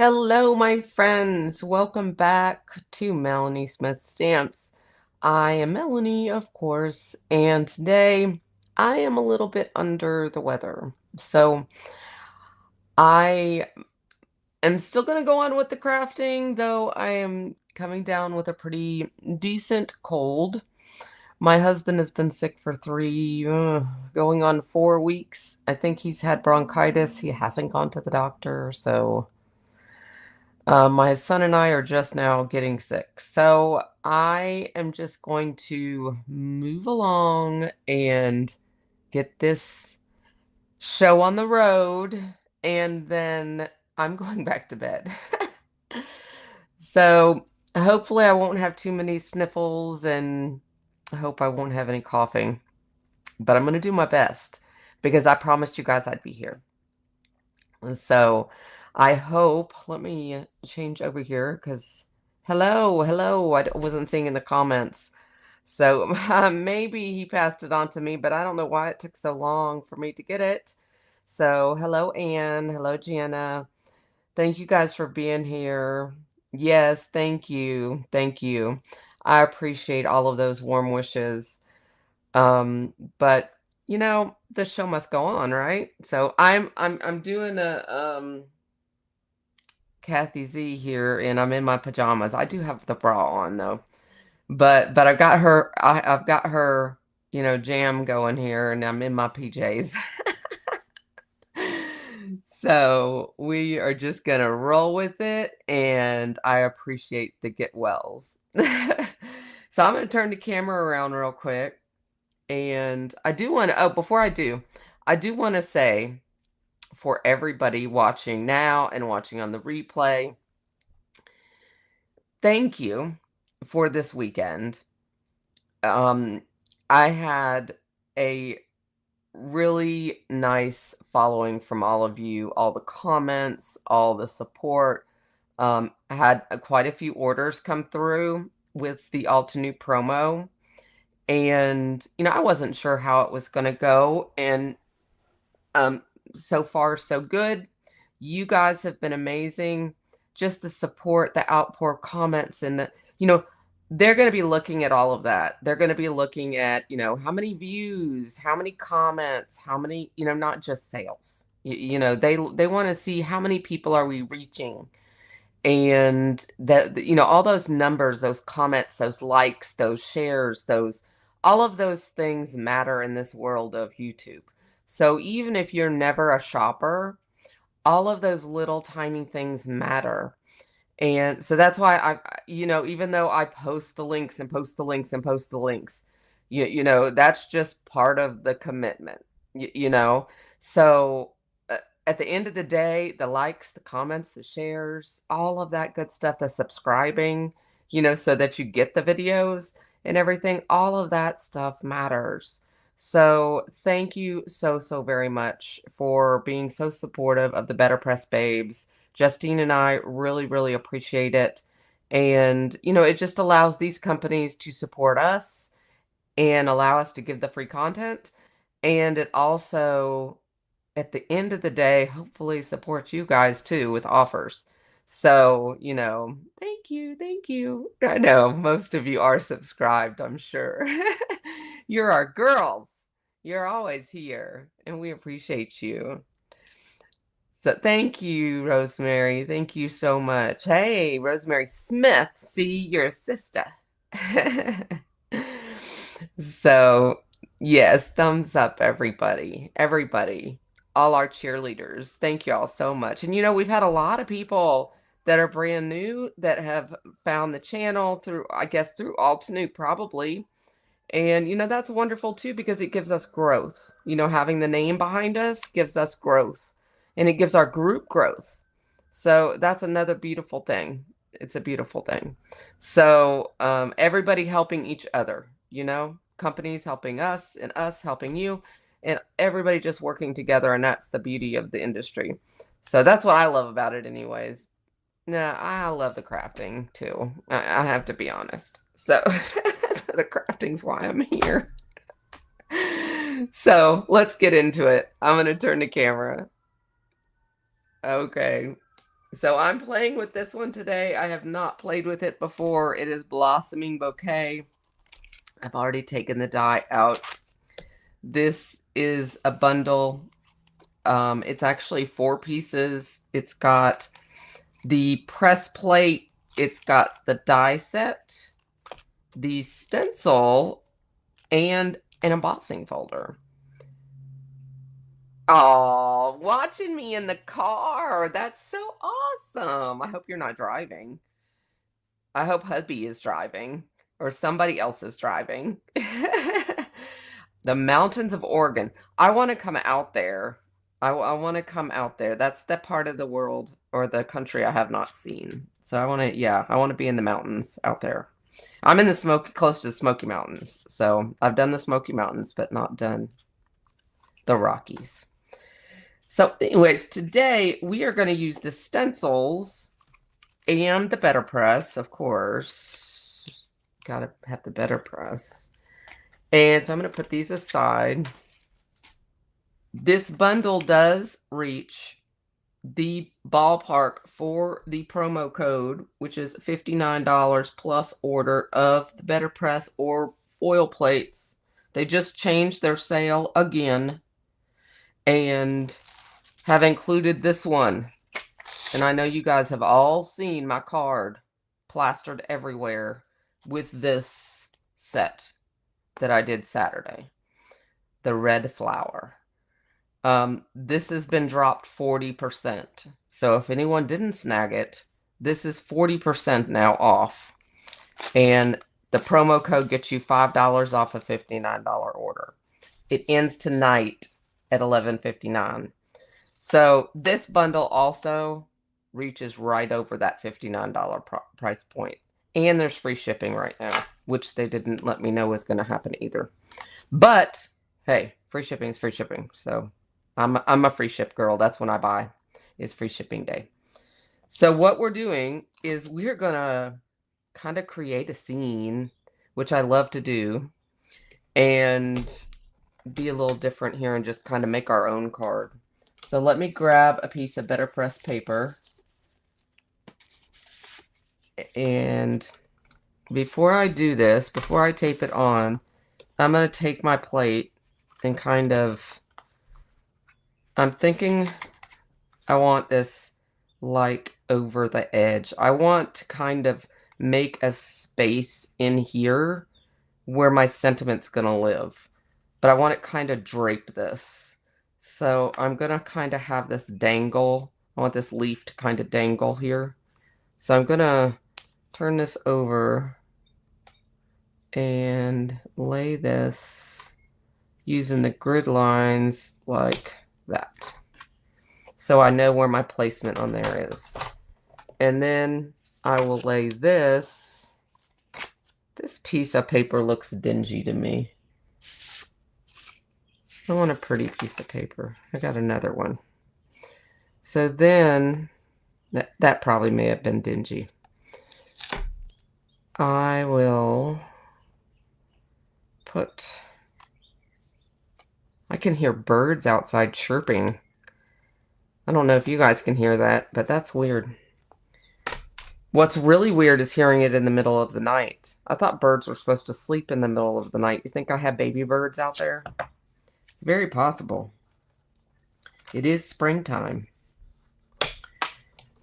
Hello, my friends. Welcome back to Melanie Smith Stamps. I am Melanie, of course, and today I am a little bit under the weather. So I am still going to go on with the crafting, though I am coming down with a pretty decent cold. My husband has been sick for going on 4 weeks. I think he's had bronchitis. He hasn't gone to the doctor, so. My son and I are just now getting sick. So I am just going to move along and get this show on the road, and then I'm going back to bed. So hopefully I won't have too many sniffles, and I hope I won't have any coughing. But I'm going to do my best because I promised you guys I'd be here. So I hope, let me change over here because hello, I wasn't seeing in the comments. So maybe he passed it on to me, but I don't know why it took so long for me to get it. So hello, Anne. Hello, Gianna. Thank you guys for being here. Yes, thank you. Thank you. I appreciate all of those warm wishes. But the show must go on, right? So I'm doing a Kathy Z here, and I'm in my pajamas. I do have the bra on though, but I've got her, jam going here, and I'm in my PJs. So we are just gonna roll with it, and I appreciate the get wells. So I'm gonna turn the camera around real quick, and I do want to. Oh, before I do want to say, for everybody watching now and watching on the replay, thank you for this weekend. Um, I had a really nice following from all of you, all the comments, all the support. I had quite a few orders come through with the Altenew promo, and I wasn't sure how it was going to go, and um, so far so good. You guys have been amazing. Just the support, the outpour comments, and they're going to be looking at all of that. They're going to be looking at, how many views, how many comments, how many, not just sales. They want to see how many people are we reaching, and that, all those numbers, those comments, those likes, those shares, those all of those things matter in this world of YouTube. So even if you're never a shopper, all of those little tiny things matter. And so that's why even though I post the links and post the links and post the links, that's just part of the commitment, So at the end of the day, the likes, the comments, the shares, all of that good stuff, the subscribing, so that you get the videos and everything, all of that stuff matters. So thank you so very much for being so supportive of the Better Press Babes. Justine and I really appreciate it. And, it just allows these companies to support us and allow us to give the free content. And it also, at the end of the day, hopefully supports you guys too with offers. So, thank you. Thank you. I know most of you are subscribed, I'm sure. You're our girls. You're always here, and we appreciate you. So thank you, Rosemary. Thank you so much. Hey, Rosemary Smith. See, you're a sister. So, yes, thumbs up, everybody. Everybody. All our cheerleaders. Thank you all so much. And we've had a lot of people that are brand new that have found the channel through, I guess, through Altenew probably. And, that's wonderful too, because it gives us growth. Having the name behind us gives us growth, and it gives our group growth. So that's another beautiful thing. It's a beautiful thing. So everybody helping each other, companies helping us and us helping you, and everybody just working together. And that's the beauty of the industry. So that's what I love about it anyways. No, I love the crafting too. I have to be honest. So the crafting's why I'm here. So let's get into it. I'm going to turn the camera. Okay. So I'm playing with this one today. I have not played with it before. It is Blossoming Bouquet. I've already taken the die out. This is a bundle. It's actually 4 pieces. It's got the press plate. It's got the die set, the stencil, and an embossing folder. Oh, watching me in the car. That's so awesome. I hope you're not driving. I hope hubby is driving or somebody else is driving. The mountains of Oregon. I want to come out there. I want to come out there. That's the part of the world or the country I have not seen. So I want to, yeah, I want to be in the mountains out there. I'm in the close to the Smoky Mountains. So I've done the Smoky Mountains, but not done the Rockies. So anyways, today we are going to use the stencils and the better press, of course. Gotta have the better press. And so I'm going to put these aside. This bundle does reach the ballpark for the promo code, which is $59 plus order of the better press or foil plates. They just changed their sale again and have included this one. And I know you guys have all seen my card plastered everywhere with this set that I did Saturday. The red flower. This has been dropped 40%. So if anyone didn't snag it, this is 40% now off. And the promo code gets you $5 off a $59 order. It ends tonight at $11.59. So this bundle also reaches right over that $59 price point. And there's free shipping right now, which they didn't let me know was going to happen either. But hey, free shipping is free shipping. So I'm a free ship girl. That's when I buy, is free shipping day. So what we're doing is we're going to kind of create a scene, which I love to do, and be a little different here and just kind of make our own card. So let me grab a piece of better press paper. And before I do this, before I tape it on, I'm going to take my plate and kind of, I'm thinking I want this like over the edge. I want to kind of make a space in here where my sentiment's going to live. But I want it kind of draped this. So I'm going to kind of have this dangle. I want this leaf to kind of dangle here. So I'm going to turn this over and lay this using the grid lines like that. So I know where my placement on there is. And then I will lay this. This piece of paper looks dingy to me. I want a pretty piece of paper. I got another one. So then, that probably may have been dingy. I will put, I can hear birds outside chirping. I don't know if you guys can hear that, but that's weird. What's really weird is hearing it in the middle of the night. I thought birds were supposed to sleep in the middle of the night. You think I have baby birds out there? It's very possible. It is springtime.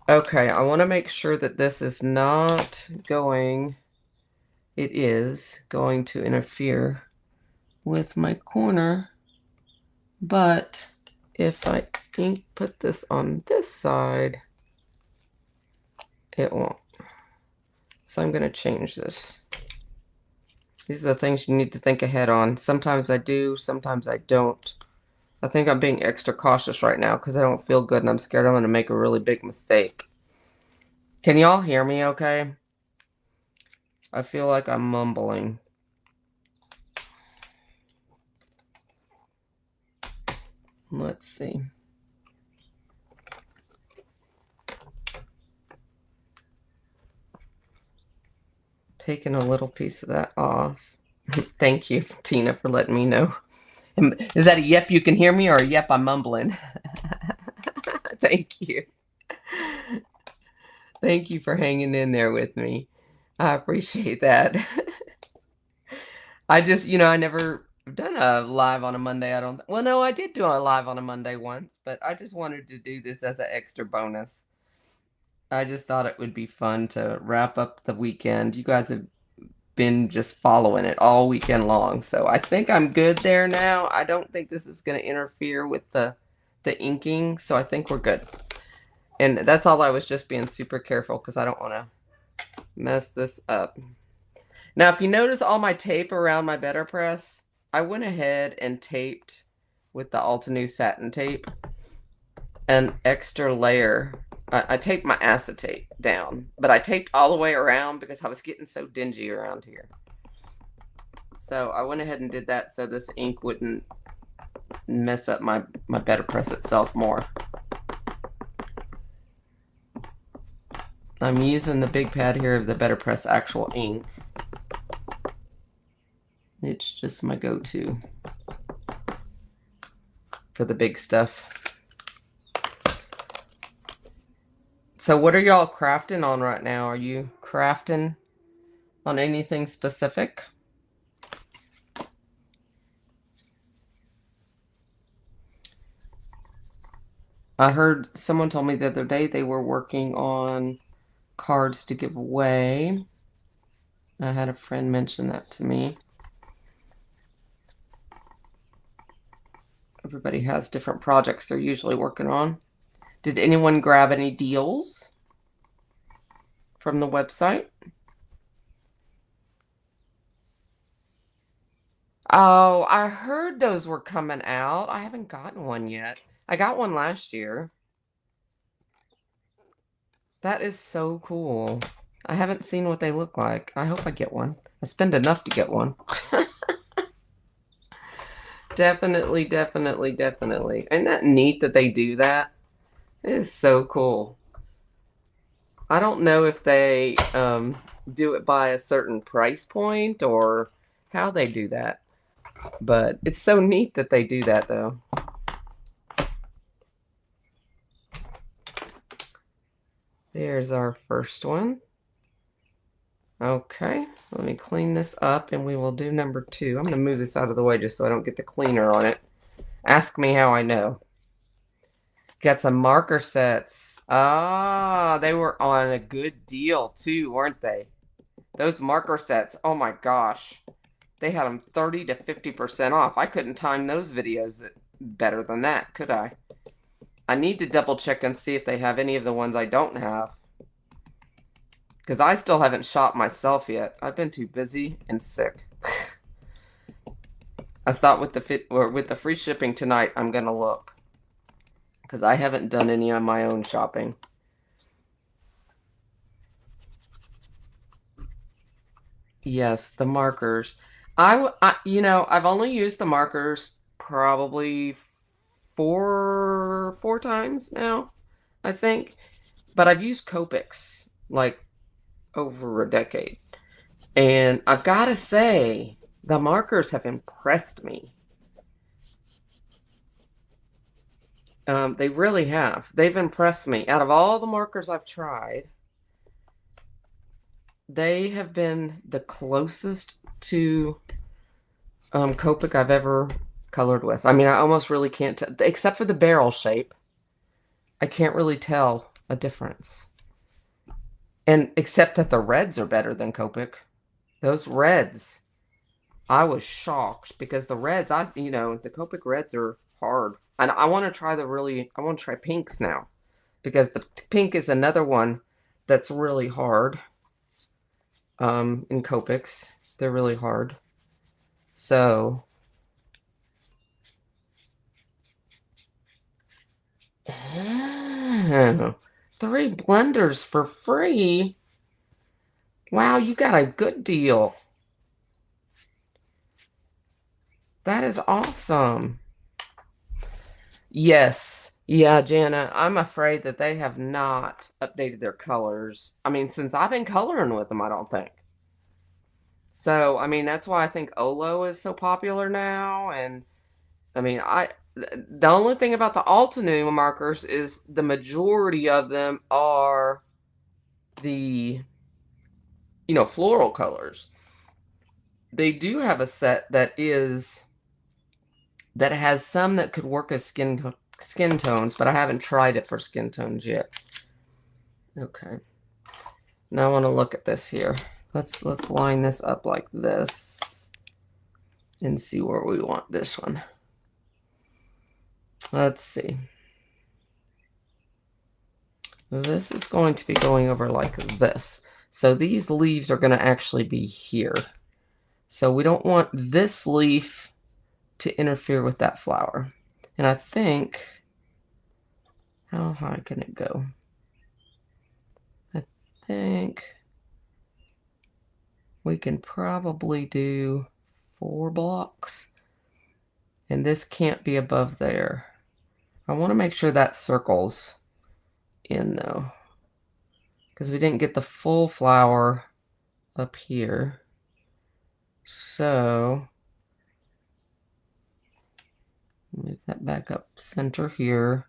Okay, I want to make sure that this is not going, it is going to interfere with my corner. But if I put this on this side, it won't. So I'm going to change this. These are the things you need to think ahead on. Sometimes I do, sometimes I don't. I think I'm being extra cautious right now because I don't feel good and I'm scared I'm going to make a really big mistake. Can y'all hear me okay? I feel like I'm mumbling. Let's see. Taking a little piece of that off. Thank you, Tina, for letting me know. Is that a yep you can hear me or a yep I'm mumbling? Thank you. Thank you for hanging in there with me. I appreciate that. I just, I never done a live on a Monday. I don't, well, no, I did do a live on a Monday once, but I just wanted to do this as an extra bonus. I just thought it would be fun to wrap up the weekend. You guys have been just following it all weekend long, so I think I'm good there now. I don't think this is going to interfere with the inking, so I think we're good. And that's all. I was just being super careful because I don't want to mess this up. Now, if you notice all my tape around my better press, I went ahead and taped with the Altenew satin tape an extra layer. I taped my acetate down, but I taped all the way around because I was getting so dingy around here. So I went ahead and did that so this ink wouldn't mess up my better press itself more. I'm using the big pad here of the better press actual ink. It's just my go-to for the big stuff. So what are y'all crafting on right now? Are you crafting on anything specific? I heard someone told me the other day they were working on cards to give away. I had a friend mention that to me. Everybody has different projects they're usually working on. Did anyone grab any deals from the website? Oh, I heard those were coming out. I haven't gotten one yet. I got one last year. That is so cool. I haven't seen what they look like. I hope I get one. I spend enough to get one. Definitely, definitely, definitely. Isn't that neat that they do that? It is so cool. I don't know if they do it by a certain price point or how they do that. But it's so neat that they do that, though. There's our first one. Okay, let me clean this up and we will do number 2. I'm going to move this out of the way just so I don't get the cleaner on it. Ask me how I know. Got some marker sets. Ah, they were on a good deal too, weren't they? Those marker sets, oh my gosh. They had them 30 to 50% off. I couldn't time those videos better than that, could I? I need to double check and see if they have any of the ones I don't have. Because I still haven't shopped myself yet. I've been too busy and sick. I thought with the free shipping tonight, I'm going to look. Because I haven't done any on my own shopping. Yes, the markers. I've only used the markers probably four times now, I think. But I've used Copics like over a decade. And I've got to say, the markers have impressed me. They really have. They've impressed me. Out of all the markers I've tried, they have been the closest to Copic I've ever colored with. I mean, I almost really can't tell, except for the barrel shape. I can't really tell a difference. And except that the reds are better than Copic. Those reds, I was shocked because the reds, the Copic reds are hard. And I want to try I want to try pinks now because the pink is another one that's really hard. In Copics, they're really hard. So, oh, 3 blenders for free. Wow, you got a good deal. That is awesome. Yes. Yeah, Jana, I'm afraid that they have not updated their colors. I mean, since I've been coloring with them, I don't think. So, I mean, that's why I think Olo is so popular now. And, I mean, the only thing about the Altenew markers is the majority of them are the, floral colors. They do have a set that has some that could work as skin tones, but I haven't tried it for skin tones yet. Okay. Now I want to look at this here. Let's line this up like this and see where we want this one. Let's see. This is going to be going over like this. So these leaves are going to actually be here. So we don't want this leaf to interfere with that flower. And I think, how high can it go? I think we can probably do 4 blocks. And this can't be above there. I want to make sure that circles in though, because we didn't get the full flower up here. So move that back up center here.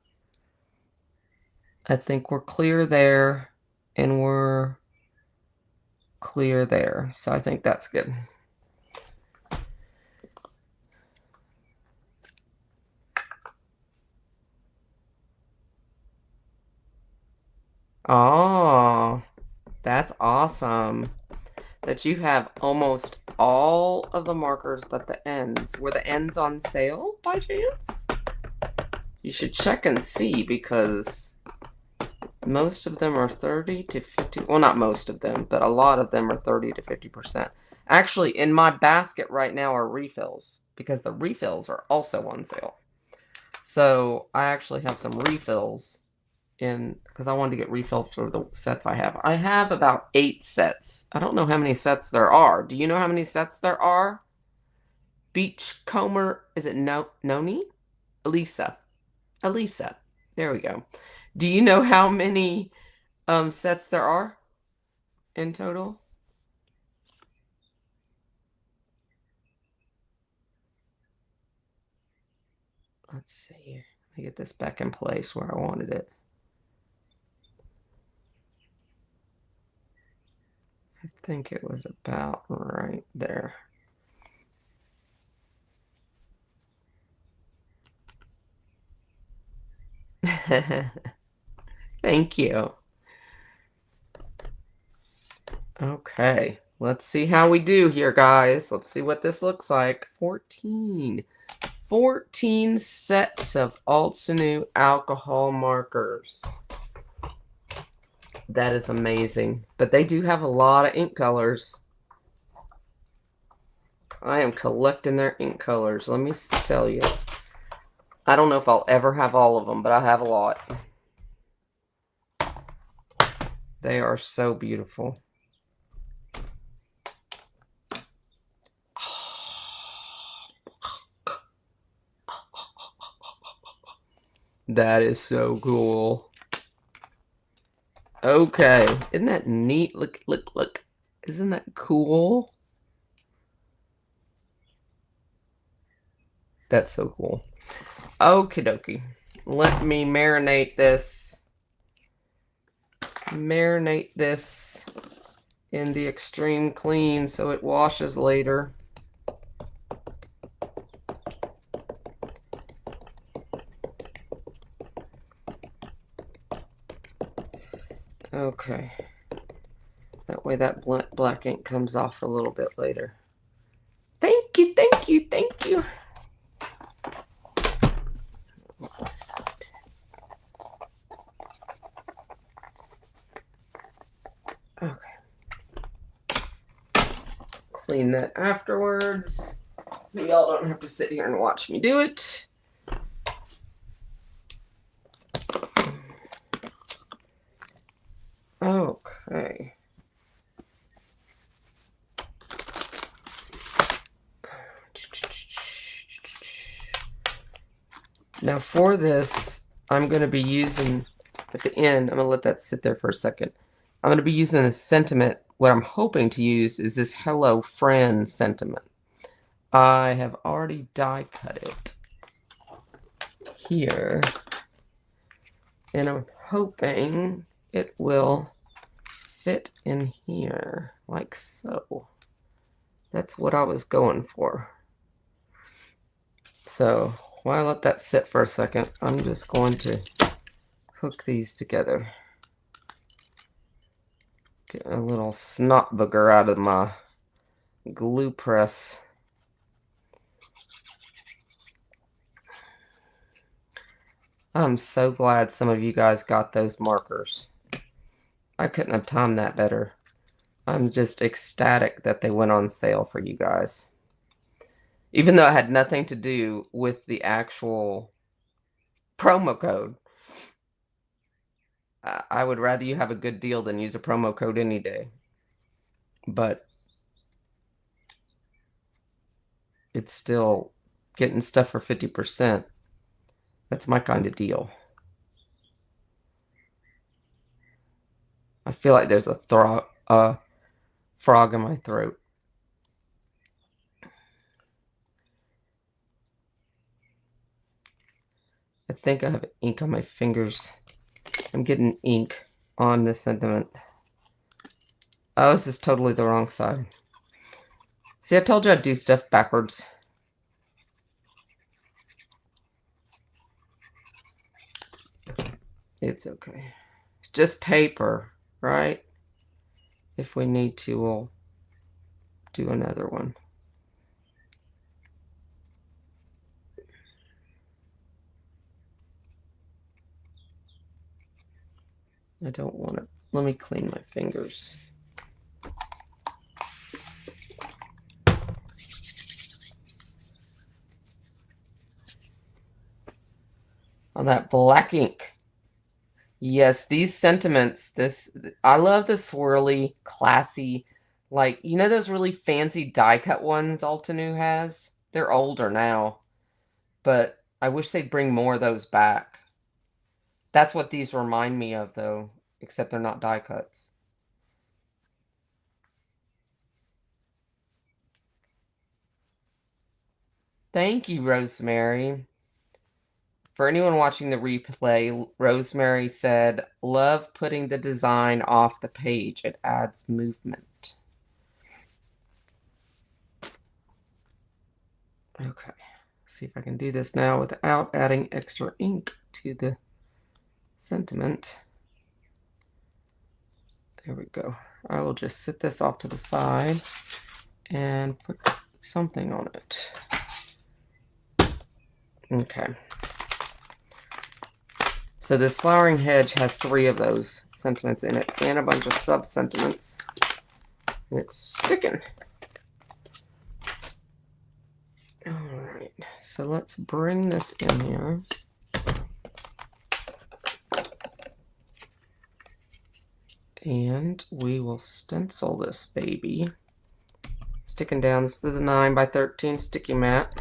I think we're clear there and we're clear there. So I think that's good. Oh, that's awesome that you have almost all of the markers but the ends. Were the ends on sale by chance? You should check and see, because most of them are 30 to 50. Well, not most of them, but a lot of them are 30 to 50%. Actually, in my basket right now are refills, because the refills are also on sale. So I actually have some refills in, because I wanted to get refills for the sets I have. I have about 8 sets. I don't know how many sets there are. Do you know how many sets there are? Beachcomber, is it Noni? Elisa. There we go. Do you know how many sets there are in total? Let's see. Let me get this back in place where I wanted it. I think it was about right there. Thank you. Okay, let's see how we do here, guys. Let's see what this looks like. 14 sets of Altenew alcohol markers. That is amazing. But they do have a lot of ink colors. I am collecting their ink colors. Let me tell you. I don't know if I'll ever have all of them, but I have a lot. They are so beautiful. That is so cool. Okay, isn't that neat? Look. Isn't that cool? That's so cool. Okie dokie. Let me marinate this. Marinate this in the extreme clean so it washes later. Okay. That way that black ink comes off a little bit later. Thank you. Okay. Clean that afterwards, so y'all don't have to sit here and watch me do it. Okay. Now for this, I'm going to be using, at the end, I'm going to let that sit there for a second. I'm going to be using a sentiment. What I'm hoping to use is this Hello Friend sentiment. I have already die cut it here. And I'm hoping it will fit in here, like so. That's what I was going for. So while I let that sit for a second, I'm just going to hook these together. Get a little snot booger out of my glue press. I'm so glad some of you guys got those markers. I couldn't have timed that better. I'm just ecstatic that they went on sale for you guys. Even though it had nothing to do with the actual promo code. I would rather you have a good deal than use a promo code any day. But it's still getting stuff for 50%. That's my kind of deal. I feel like there's a frog in my throat. I think I have ink on my fingers. I'm getting ink on this sentiment. Oh, this is totally the wrong side. See, I told you I'd do stuff backwards. It's okay. It's just paper, right? If we need to, we'll do another one. I don't want to. Let me clean my fingers. On that black ink. Yes, these sentiments, I love the swirly, classy, like, you know those really fancy die cut ones Altenew has? They're older now, but I wish they'd bring more of those back. That's what these remind me of, though, except they're not die cuts. Thank you, Rosemary. For anyone watching the replay, Rosemary said, love putting the design off the page. It adds movement. Okay, see if I can do this now without adding extra ink to the sentiment. There we go. I will just sit this off to the side and put something on it. Okay. So this flowering hedge has 3 of those sentiments in it and a bunch of sub-sentiments. And it's sticking. Alright, so let's bring this in here. And we will stencil this baby. Sticking down, this is the 9x13 sticky mat.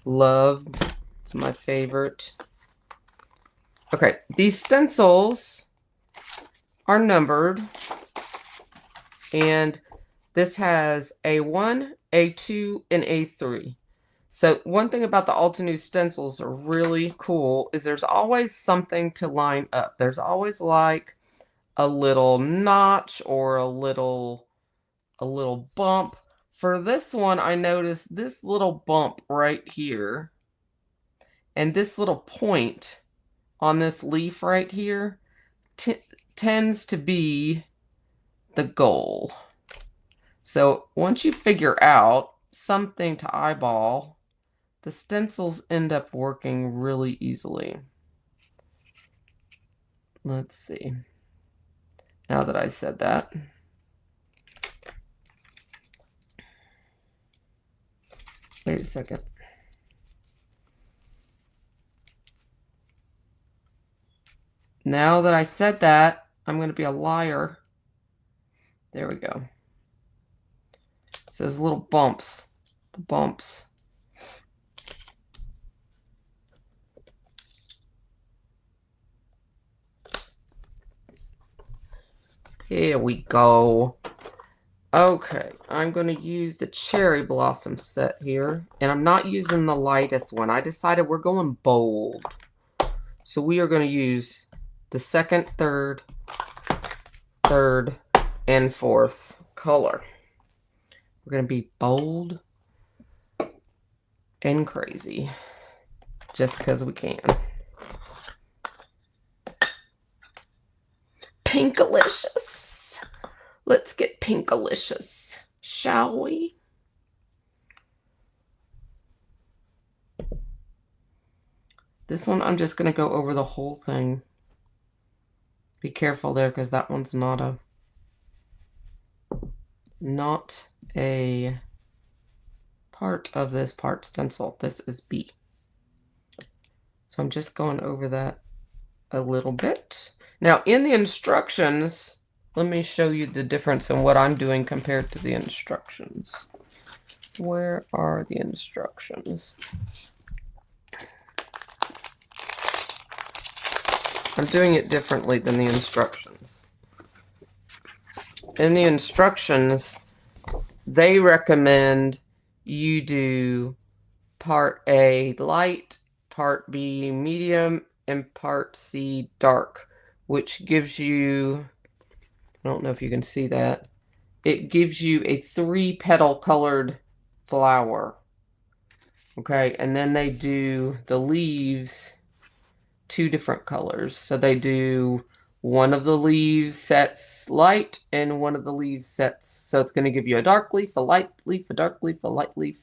Love, it's my favorite. Okay, these stencils are numbered, and this has A1, A2, and A3. So one thing about the Altenew stencils are really cool is there's always something to line up. There's always like a little notch or a little bump. For this one, I noticed this little bump right here and this little point on this leaf right here tends to be the goal. So once you figure out something to eyeball, the stencils end up working really easily. Let's see. Now that I said that. Wait a second. Now that I said that, I'm going to be a liar. There we go. So those little bumps. The bumps. Here we go. Okay, I'm going to use the cherry blossom set here. And I'm not using the lightest one. I decided we're going bold. So we are going to use the second, third, third and fourth color. We're going to be bold and crazy just because we can. Pinkalicious. Let's get pinkalicious, shall we? This one, I'm just going to go over the whole thing. Be careful there, because that one's not a part of this part stencil. This is B. So I'm just going over that a little bit. Now, in the instructions, let me show you the difference in what I'm doing compared to the instructions. Where are the instructions? I'm doing it differently than the instructions. In the instructions, they recommend you do part A light, part B medium, and part C dark, which gives you, I don't know if you can see that, it gives you a 3-petal colored flower. Okay, and then they do the leaves 2 different colors. So they do one of the leaves sets light and one of the leaves sets, so it's going to give you a dark leaf, a light leaf, a dark leaf, a light leaf,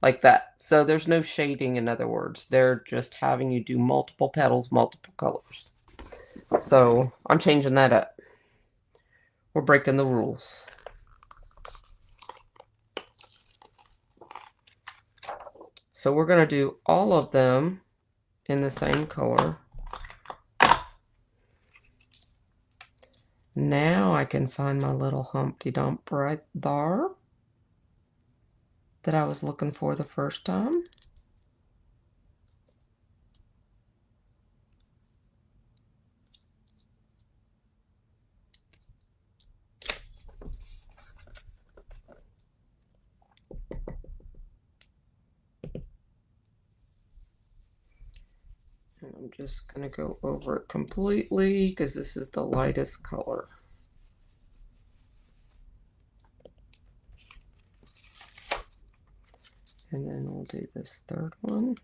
like that. So there's no shading, in other words. They're just having you do multiple petals, multiple colors. So I'm changing that up. We're breaking the rules. So we're going to do all of them in the same color. Now I can find my little Humpty Dump right there that I was looking for the first time. And I'm just going to go over it completely because this is the lightest color. And then we'll do this third one.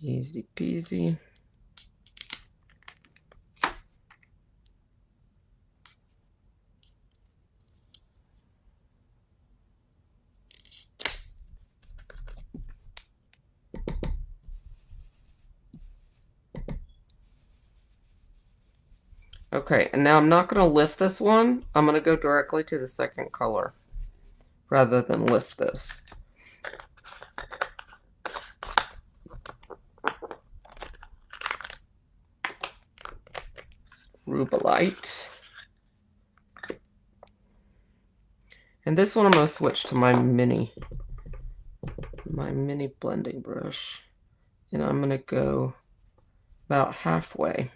Easy peasy. Okay, and now I'm not going to lift this one. I'm going to go directly to the second color rather than lift this. Rubelite. And this one I'm going to switch to my mini blending brush. And I'm going to go about halfway.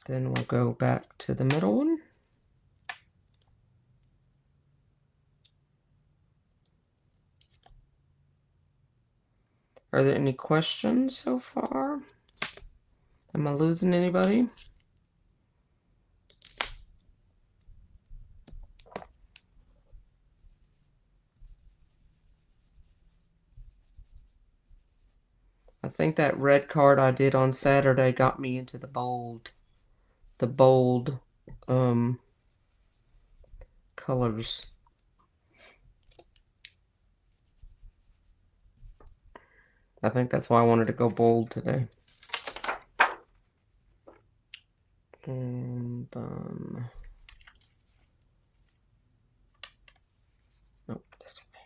Then we'll go back to the middle one. Are there any questions so far? Am I losing anybody? I think that red card I did on Saturday got me into the bold colors. I think that's why I wanted to go bold today. And nope, this way.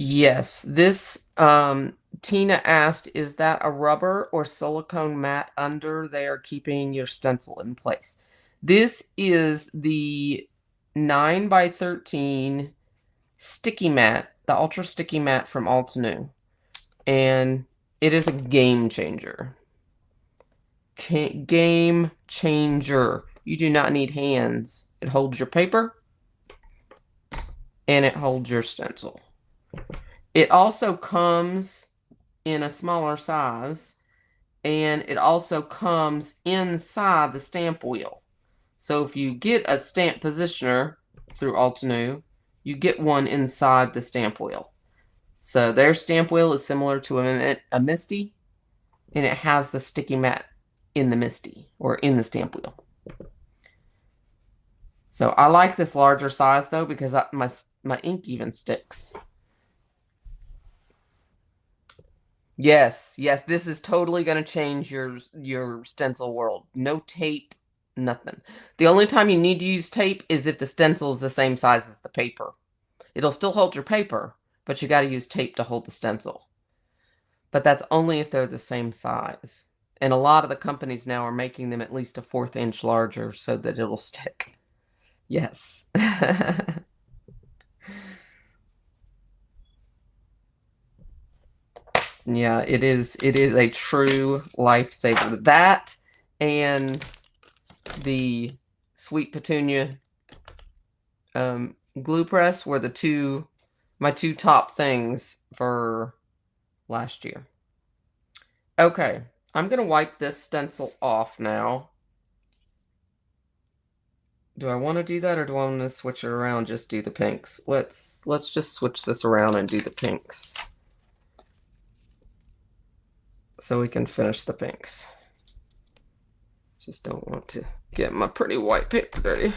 Yes, this Tina asked, is that a rubber or silicone mat under there keeping your stencil in place? This is the 9 by 13 sticky mat, the ultra sticky mat from Altenew. And it is a game changer. Game changer. You do not need hands. It holds your paper and it holds your stencil. It also comes in a smaller size, and it also comes inside the stamp wheel. So if you get a stamp positioner through Altenew, you get one inside the stamp wheel. So their stamp wheel is similar to a Misty, and it has the sticky mat in the Misty, or in the stamp wheel. So I like this larger size though, because my ink even sticks. Yes, yes, this is totally going to change your stencil world. No tape, nothing. The only time you need to use tape is if the stencil is the same size as the paper. It'll still hold your paper, but you got to use tape to hold the stencil. But that's only if they're the same size. And a lot of the companies now are making them at least a 1/4 inch larger so that it'll stick. Yes. Yeah, it is a true lifesaver. That and the Sweet Petunia glue press were my two top things for last year. Okay, I'm gonna wipe this stencil off now. Do I want to do that, or do I want to switch it around, just do the pinks? Let's just switch this around and do the pinks, so we can finish the pinks. Just don't want to get my pretty white paper dirty.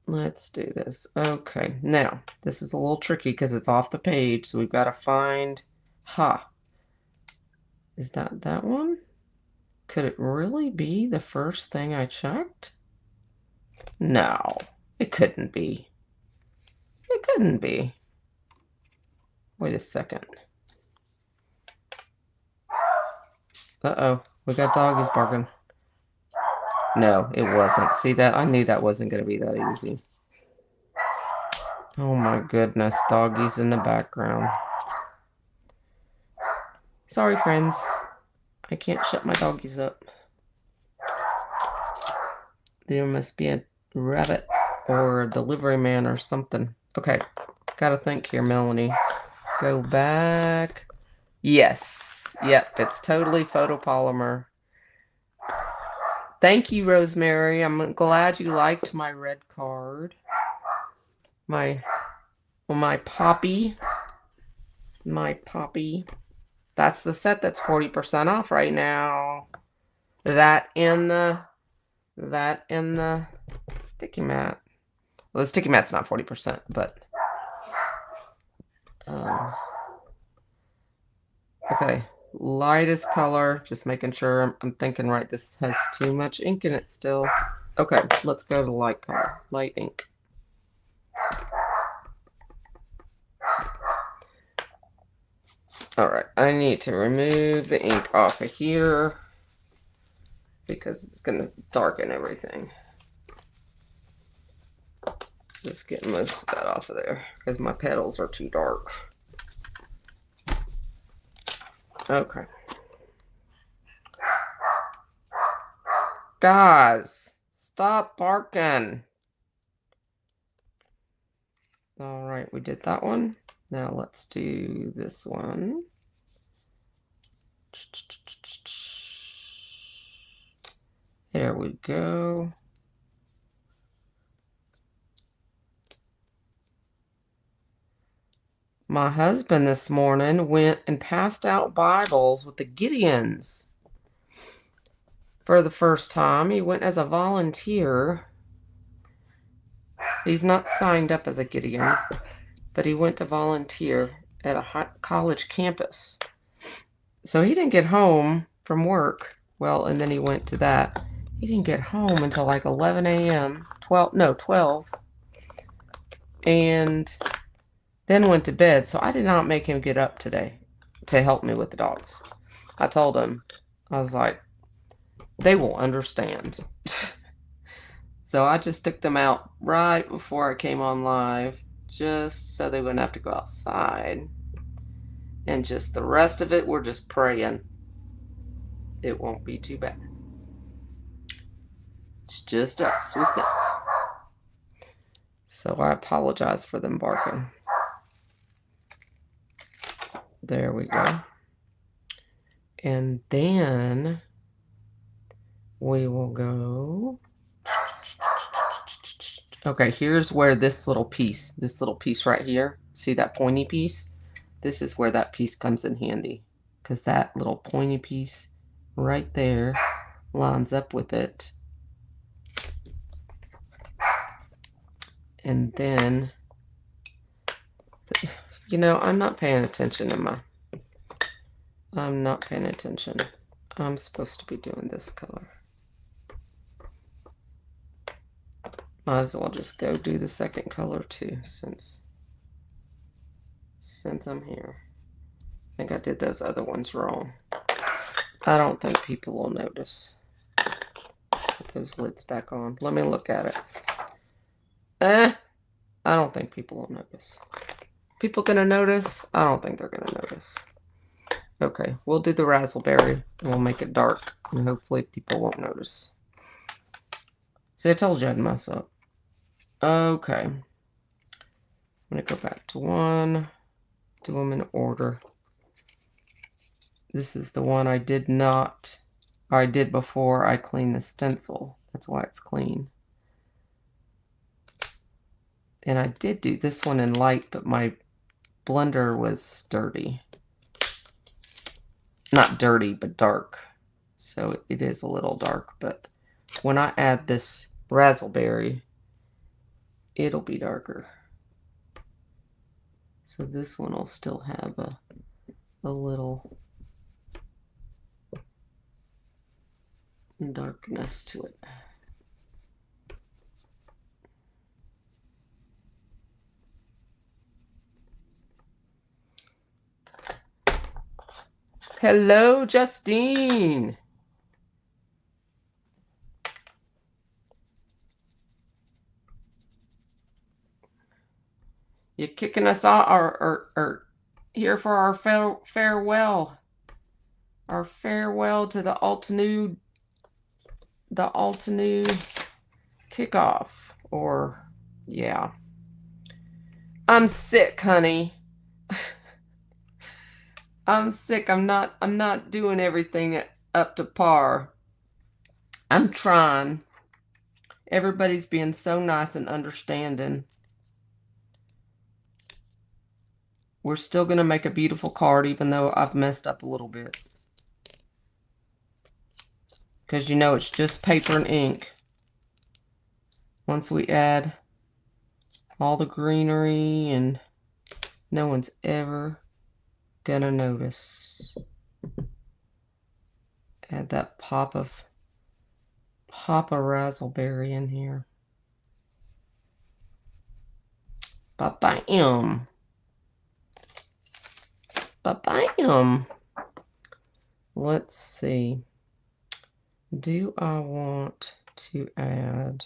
Let's do this. Okay, now, this is a little tricky because it's off the page, so we've got to find... Is that one? Could it really be the first thing I checked? No, it couldn't be. It couldn't be. Wait a second. Uh-oh, we got doggies barking. No, it wasn't. See that? I knew that wasn't going to be that easy. Oh my goodness, doggies in the background. Sorry, friends. I can't shut my doggies up. There must be a rabbit or a delivery man or something. Okay, gotta think here, Melanie. Go back. Yes, yep, it's totally photopolymer. Thank you, Rosemary. I'm glad you liked my red card. My Poppy. My Poppy. That's the set that's 40% off right now. That and the sticky mat. Well, the sticky mat's not 40%, but okay. Lightest color, just making sure I'm thinking right. This has too much ink in it still. Okay, let's go to light color, light ink. All right, I need to remove the ink off of here because it's gonna darken everything. Just get most of that off of there because my petals are too dark. Okay. Guys, stop barking. All right, we did that one. Now let's do this one. There we go. My husband this morning went and passed out Bibles with the Gideons. For the first time, he went as a volunteer. He's not signed up as a Gideon, but he went to volunteer at a college campus. So he didn't get home from work. Well, and then he went to that. He didn't get home until like 11 a.m. 12. And then went to bed. So I did not make him get up today to help me with the dogs. I told him, I was like, they will understand. So I just took them out right before I came on live, just so they wouldn't have to go outside. And just the rest of it, we're just praying it won't be too bad. It's just us with them. So I apologize for them barking. There we go. And then we will go. Okay, here's where this little piece right here, see that pointy piece? This is where that piece comes in handy, because that little pointy piece right there lines up with it. And then, you know, I'm not paying attention to my, I'm not paying attention. I'm supposed to be doing this color. Might as well just go do the second color too, since I'm here. I think I did those other ones wrong. I don't think people will notice. Put those lids back on. Let me look at it. I don't think people will notice. People gonna notice? I don't think they're gonna notice. Okay, we'll do the raspberry and we'll make it dark, and hopefully people won't notice. See, I told you I'd mess up. Okay. I'm gonna go back to one, do them in order. This is the one I did not, or I did before I cleaned the stencil. That's why it's clean. And I did do this one in light, but my blender was dirty. Not dirty, but dark. So it is a little dark, but when I add this raspberry, it'll be darker. So this one will still have a little darkness to it. Hello, Justine. You're kicking us off, or here for our farewell. Our farewell to the Altenew kickoff. Or, yeah. I'm sick, honey. I'm sick. I'm not doing everything up to par. I'm trying. Everybody's being so nice and understanding. We're still going to make a beautiful card, even though I've messed up a little bit. Because, you know, it's just paper and ink. Once we add all the greenery, and no one's ever gonna notice. Add that pop of raspberry in here. Ba-bam. Ba-bam. Let's see. Do I want to add...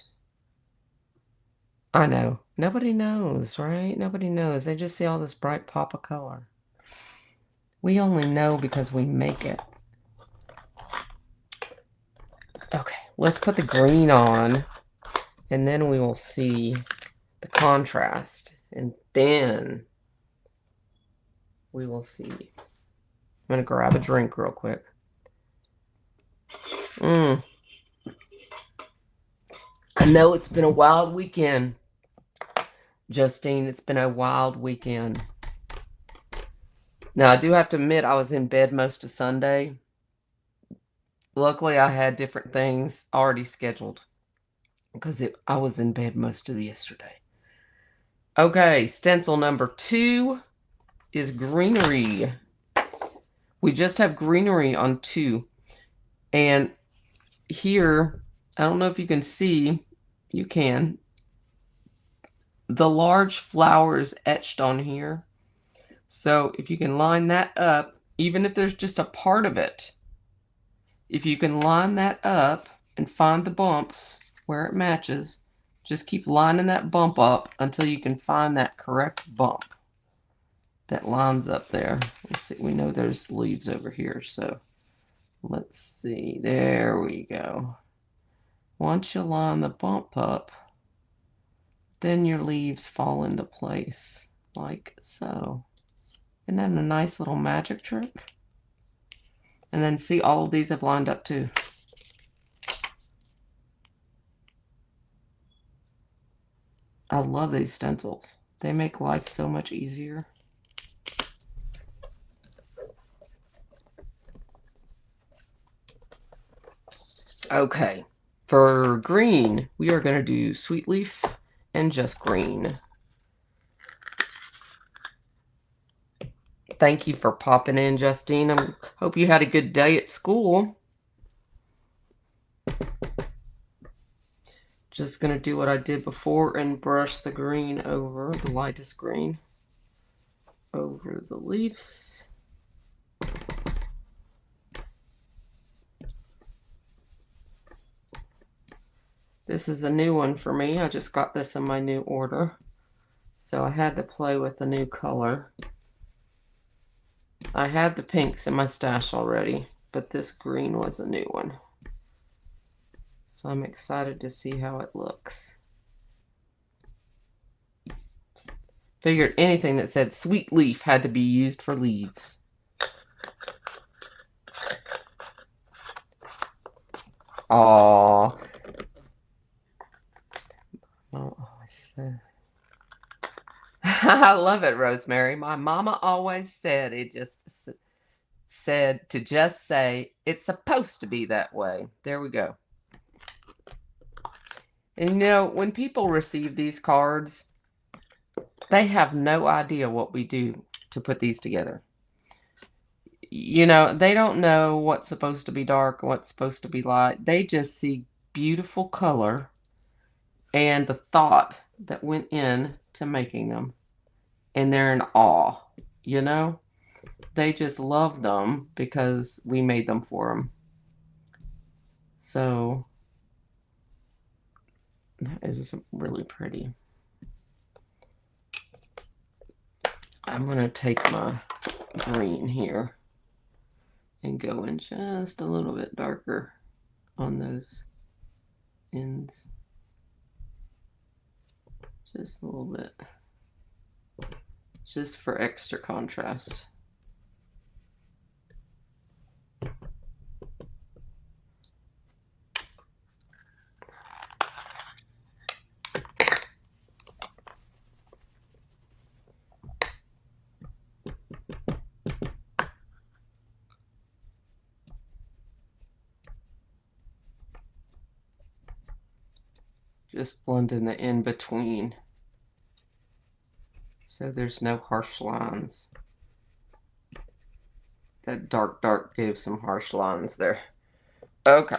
I know. Nobody knows, right? Nobody knows. They just see all this bright pop of color. We only know because we make it. Okay, let's put the green on, and then we will see the contrast, and then we will see. I'm going to grab a drink real quick. I know it's been a wild weekend, Justine. It's been a wild weekend. Now, I do have to admit, I was in bed most of Sunday. Luckily, I had different things already scheduled, because I was in bed most of yesterday. Okay, stencil number 2 is greenery. We just have greenery on 2. And here, I don't know if you can see, you can. the large flowers etched on here. So if you can line that up, even if there's just a part of it, if you can line that up and find the bumps where it matches, just keep lining that bump up until you can find that correct bump that lines up there. Let's see, we know there's leaves over here, so let's see, there we go. Once you line the bump up, then your leaves fall into place, like so. Isn't that a nice little magic trick? And then see, all of these have lined up too. I love these stencils. They make life so much easier. Okay, for green, we are going to do sweet leaf and just green. Thank you for popping in, Justine. I hope you had a good day at school. Just going to do what I did before and brush the green over, the lightest green, over the leaves. This is a new one for me. I just got this in my new order, so I had to play with the new color. I had the pinks in my stash already, but this green was a new one. So I'm excited to see how it looks. Figured anything that said sweet leaf had to be used for leaves. Aww. Mama always said. I love it, Rosemary. My mama always said, it just said to just say, it's supposed to be that way. There we go. And you know, when people receive these cards, they have no idea what we do to put these together. You know, they don't know what's supposed to be dark, what's supposed to be light. They just see beautiful color and the thought that went in to making them. And they're in awe, you know? They just love them because we made them for them. So, that is really pretty. I'm going to take my green here and go in just a little bit darker on those ends. Just a little bit. Just for extra contrast. Just blend in the in-between, so there's no harsh lines. That dark gave some harsh lines there. Okay.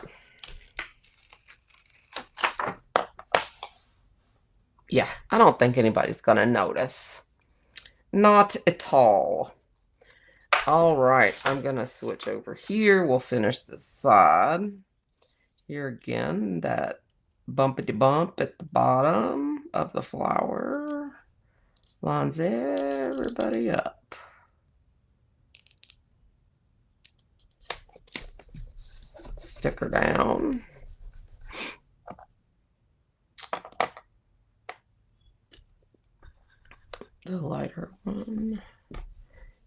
Yeah, I don't think anybody's gonna notice. Not at all. All right, I'm gonna switch over here. We'll finish this side. Here again, that bumpity bump at the bottom of the flower lines everybody up. Stick her down. The lighter one.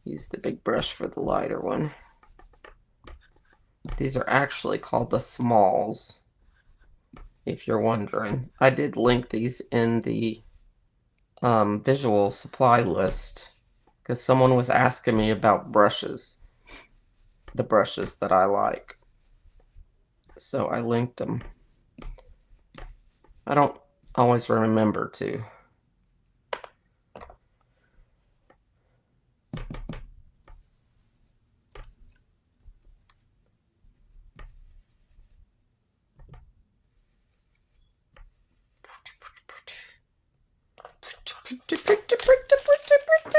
Use the big brush for the lighter one. These are actually called the smalls, if you're wondering. I did link these in the visual supply list because someone was asking me about brushes, the brushes that I like. So I linked them. I don't always remember to. Pretty, pretty, pretty, pretty, pretty.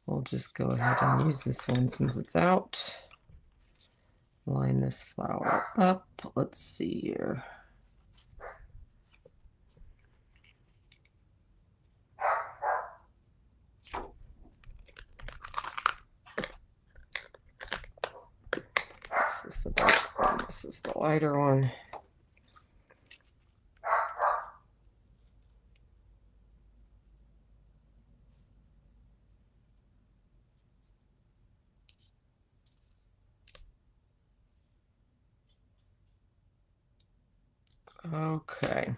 We'll just go ahead and use this one since it's out. Line this flower up. Let's see here. This is the dark one. This is the lighter one. Okay.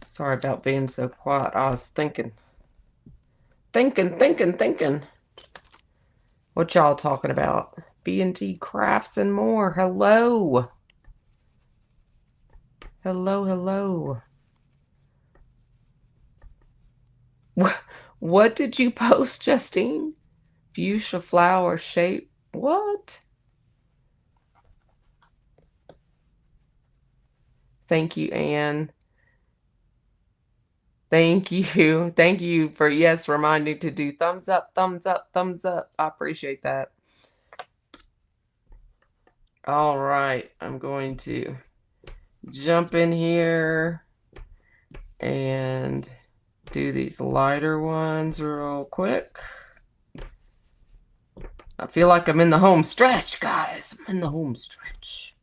Sorry about being so quiet. I was thinking. What y'all talking about? B&T Crafts and more. Hello. Hello. What did you post, Justine? Fuchsia flower shape. What? Thank you, Anne. Thank you. Thank you for, yes, reminding to do thumbs up, thumbs up, thumbs up. I appreciate that. All right. I'm going to jump in here and do these lighter ones real quick. I feel like I'm in the home stretch, guys. I'm in the home stretch.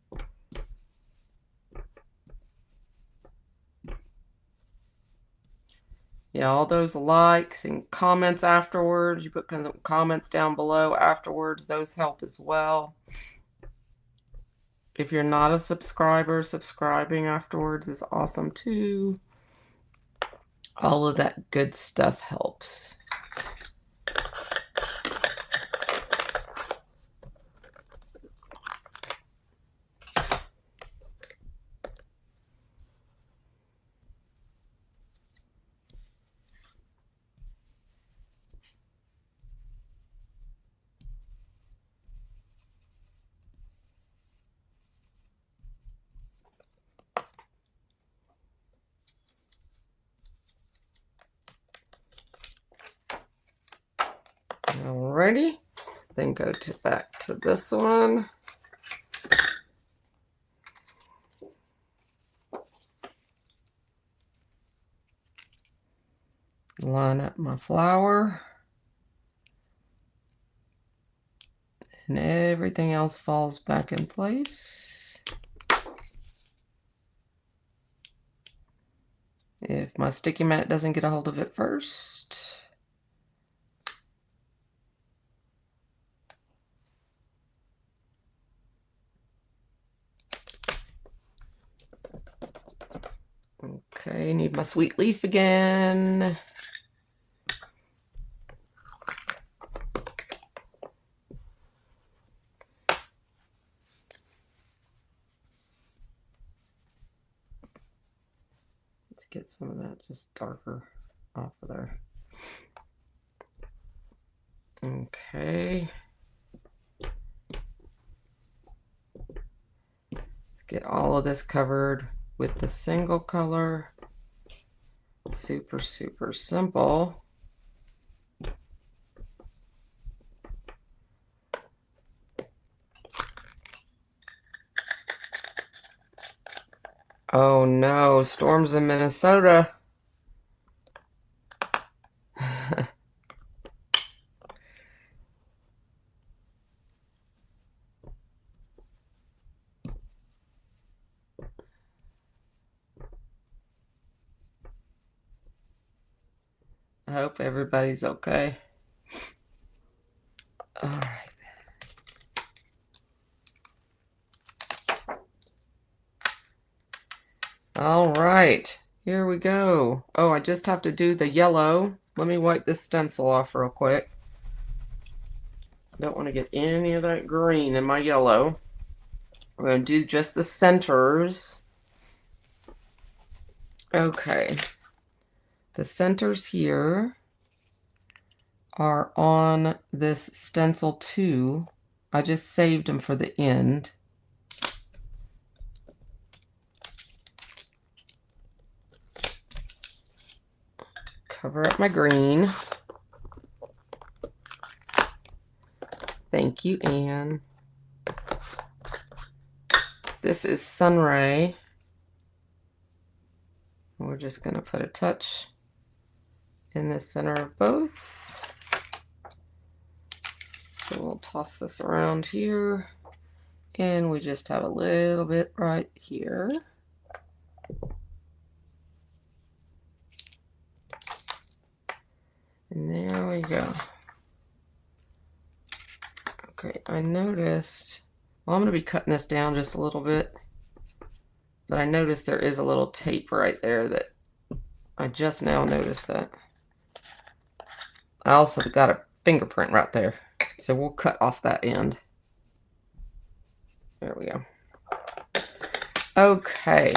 Yeah, all those likes and comments afterwards. You put comments down below afterwards. Those help as well. If you're not a subscriber, subscribing afterwards is awesome too. All of that good stuff helps. Alrighty, then go back to this one. Line up my flower. And everything else falls back in place. If my sticky mat doesn't get a hold of it first. Okay, need my sweet leaf again. Let's get some of that just darker off of there. Okay. Let's get all of this covered with the single color. Super, super simple. Oh no, storms in Minnesota. I hope everybody's okay. All right. All right, here we go. Oh, I just have to do the yellow. Let me wipe this stencil off real quick. Don't want to get any of that green in my yellow. We're going to do just the centers. Okay. The centers here are on this stencil 2. I just saved them for the end. Cover up my green. Thank you, Anne. This is Sunray. We're just going to put a touch in the center of both. So we'll toss this around here, and we just have a little bit right here. And there we go. Okay, I noticed, well, I'm going to be cutting this down just a little bit, but I noticed there is a little tape right there that I just now noticed that. I also got a fingerprint right there, so we'll cut off that end. There we go. Okay.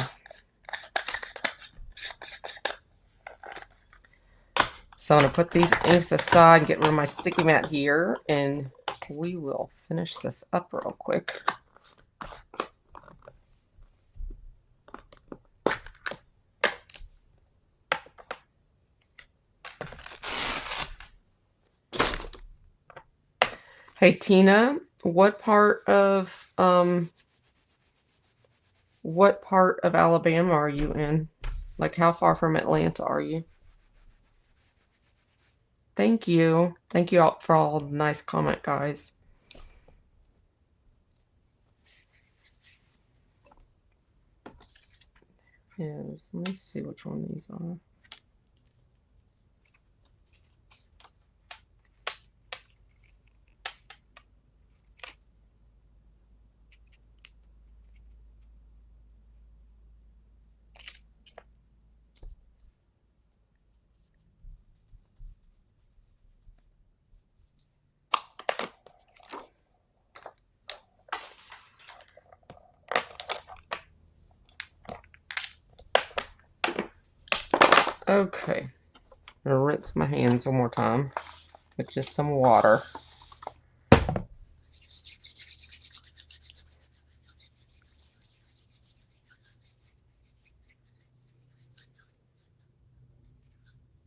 So I'm going to put these inks aside and get rid of my sticky mat here, and we will finish this up real quick. Hey Tina, what part of Alabama are you in? Like, how far from Atlanta are you? Thank you. Thank you all for all the nice comment, guys. Yes, let me see which one these are. Okay, I'm gonna rinse my hands one more time with just some water.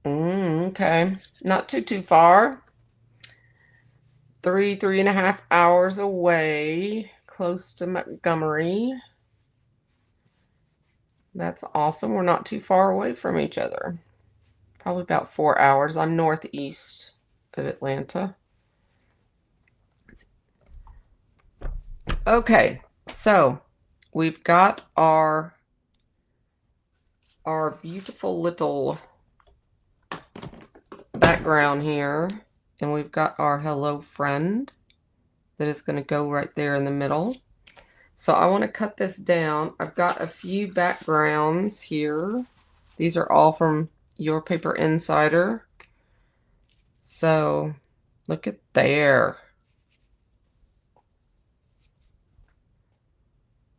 Okay, not too far. 3.5 hours away, close to Montgomery. That's awesome. We're not too far away from each other. Probably about 4 hours. I'm northeast of Atlanta. Okay, so we've got our beautiful little background here, and we've got our hello friend that is going to go right there in the middle. So I want to cut this down. I've got a few backgrounds here. These are all from Your Paper Insider. So look at there.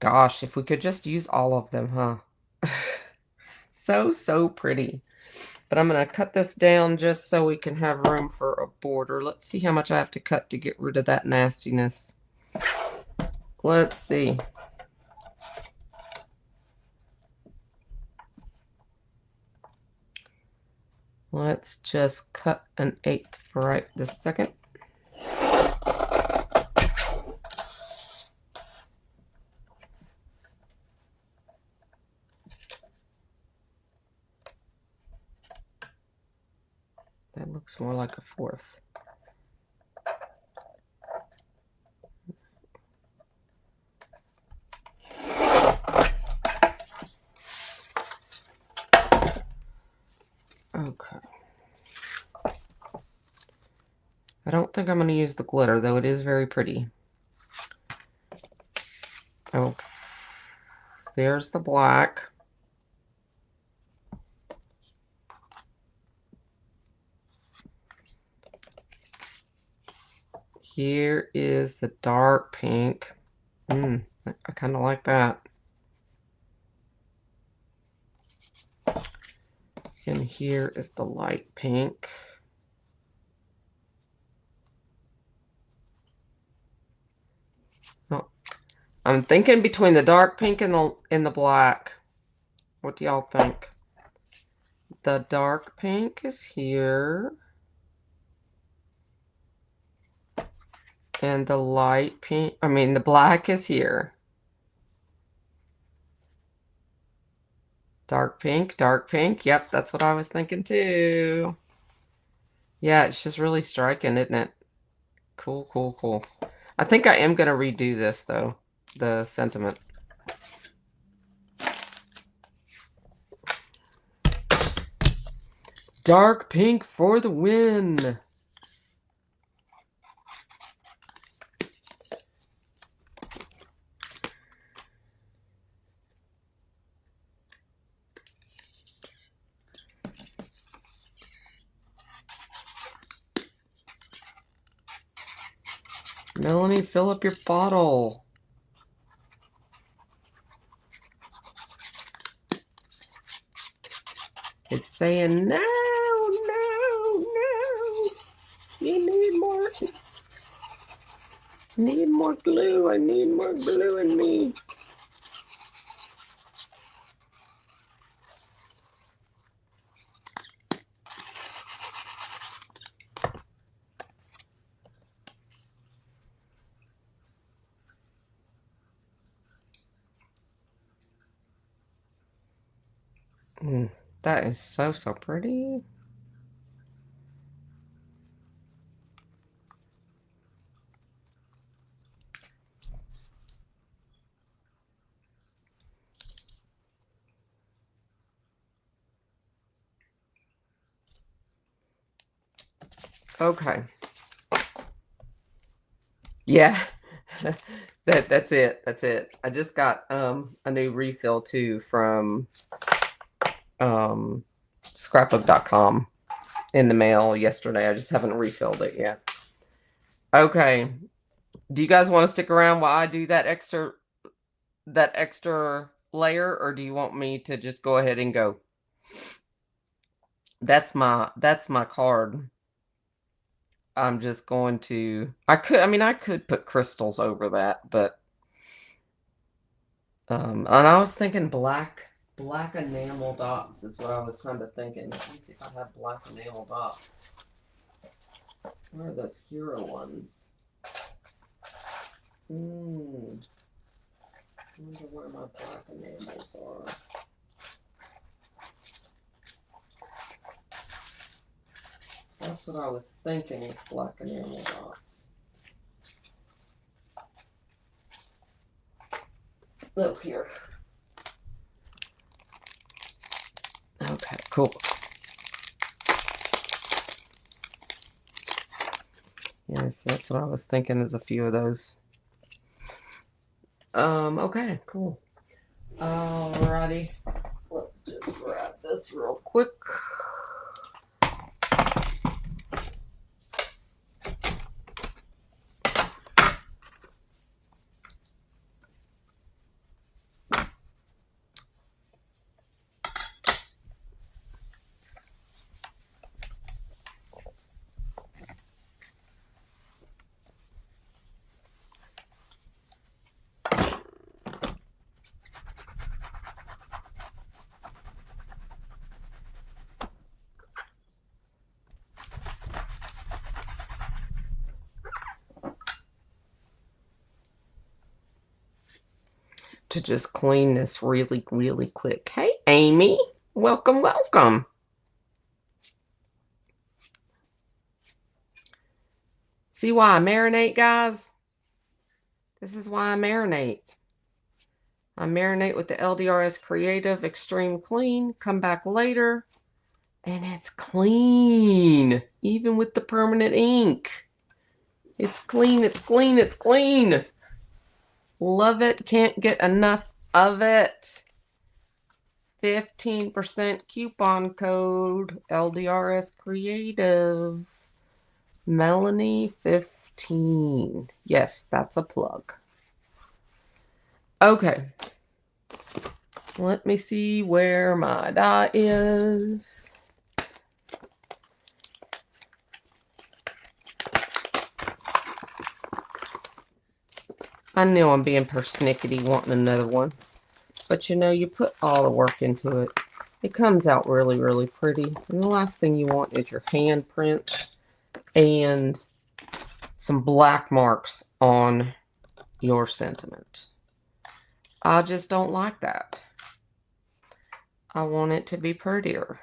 Gosh, if we could just use all of them, huh? So pretty. But I'm going to cut this down just so we can have room for a border. Let's see how much I have to cut to get rid of that nastiness. Let's see. Let's just cut 1/8 right this second. That looks more like a 1/4. Okay. I don't think I'm going to use the glitter, though it is very pretty. Oh, there's the black. Here is the dark pink. I kind of like that. And here is the light pink. Oh, I'm thinking between the dark pink and the black. What do y'all think? The dark pink is here. And the light pink, the black is here. Dark pink, dark pink. Yep, that's what I was thinking too. Yeah, it's just really striking, isn't it? Cool, cool, cool. I think I am going to redo this, though, the sentiment. Dark pink for the win. Melanie, fill up your bottle. It's saying, no, no, no. You need more. Need more glue. I need more glue in me. That is so, so pretty. Okay. Yeah. That's it. That's it. I just got a new refill too from scrapbook.com in the mail yesterday. I just haven't refilled it yet. Okay. Do you guys want to stick around while I do that extra layer, or do you want me to just go ahead and go? That's my card. I'm just going to, I could put crystals over that, but and I was thinking black enamel dots is what I was kind of thinking. Let me see if I have black enamel dots. Where are those hero ones? I wonder where my black enamels are. That's what I was thinking, is black enamel dots. Look here. Okay, cool. Yes, that's what I was thinking, is a few of those. Okay, cool. Alrighty. Let's just grab this real quick. To just clean this really, really quick. Hey, Amy. Welcome, welcome. See why I marinate, guys? This is why I marinate. I marinate with the LDRS Creative Extreme Clean. Come back later, and it's clean. Even with the permanent ink. It's clean, it's clean, it's clean. Love it. Can't get enough of it. 15% coupon code LDRS Creative. Melanie 15. Yes, that's a plug. Okay. Let me see where my dye is. I knew I'm being persnickety wanting another one. But you know, you put all the work into it. It comes out really, really pretty. And the last thing you want is your handprints and some black marks on your sentiment. I just don't like that. I want it to be prettier.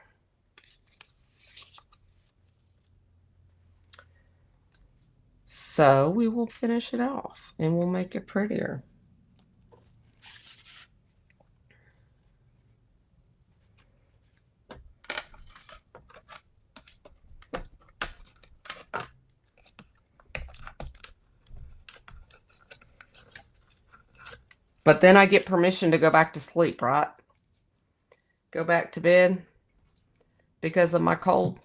So we will finish it off and we'll make it prettier. But then I get permission to go back to sleep, right? Go back to bed because of my cold.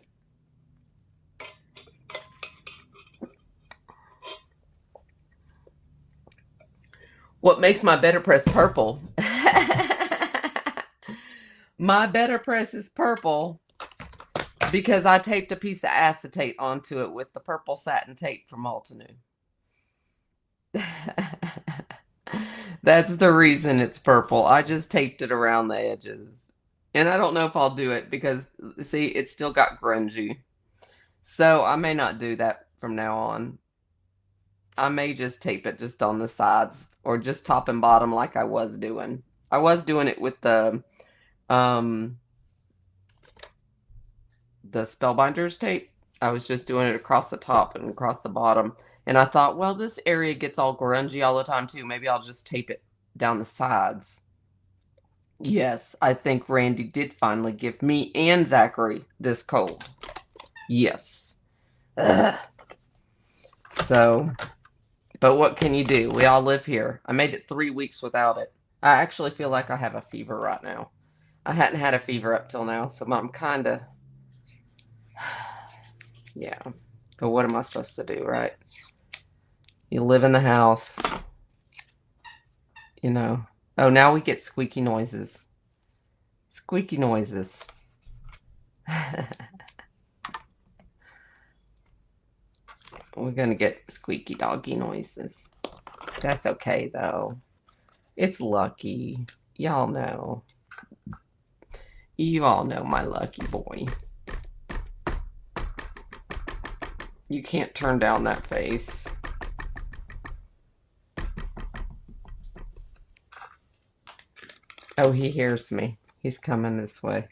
What makes my better press purple? My better press is purple because I taped a piece of acetate onto it with the purple satin tape from Altenew. That's the reason it's purple. I just taped it around the edges. And I don't know if I'll do it because, see, it's still got grungy. So I may not do that from now on. I may just tape it just on the sides or just top and bottom like I was doing. I was doing it with the Spellbinders tape. I was just doing it across the top and across the bottom. And I thought, well, this area gets all grungy all the time too. Maybe I'll just tape it down the sides. Yes, I think Randy did finally give me and Zachary this cold. Yes. Ugh. So, but what can you do? We all live here. I made it 3 weeks without it. I actually feel like I have a fever right now. I hadn't had a fever up till now, so I'm kind of... Yeah. But what am I supposed to do, right? You live in the house. You know. Oh, now we get squeaky noises. Squeaky noises. We're going to get squeaky doggy noises. That's okay, though. It's Lucky. Y'all know. You all know my lucky boy. You can't turn down that face. Oh, he hears me. He's coming this way.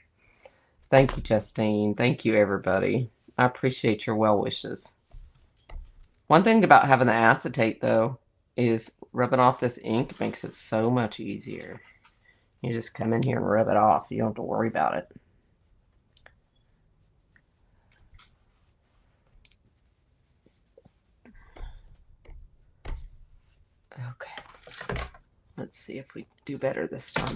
Thank you, Justine. Thank you, everybody. I appreciate your well wishes. One thing about having the acetate, though, is rubbing off this ink makes it so much easier. You just come in here and rub it off. You don't have to worry about it. Okay. Let's see if we do better this time.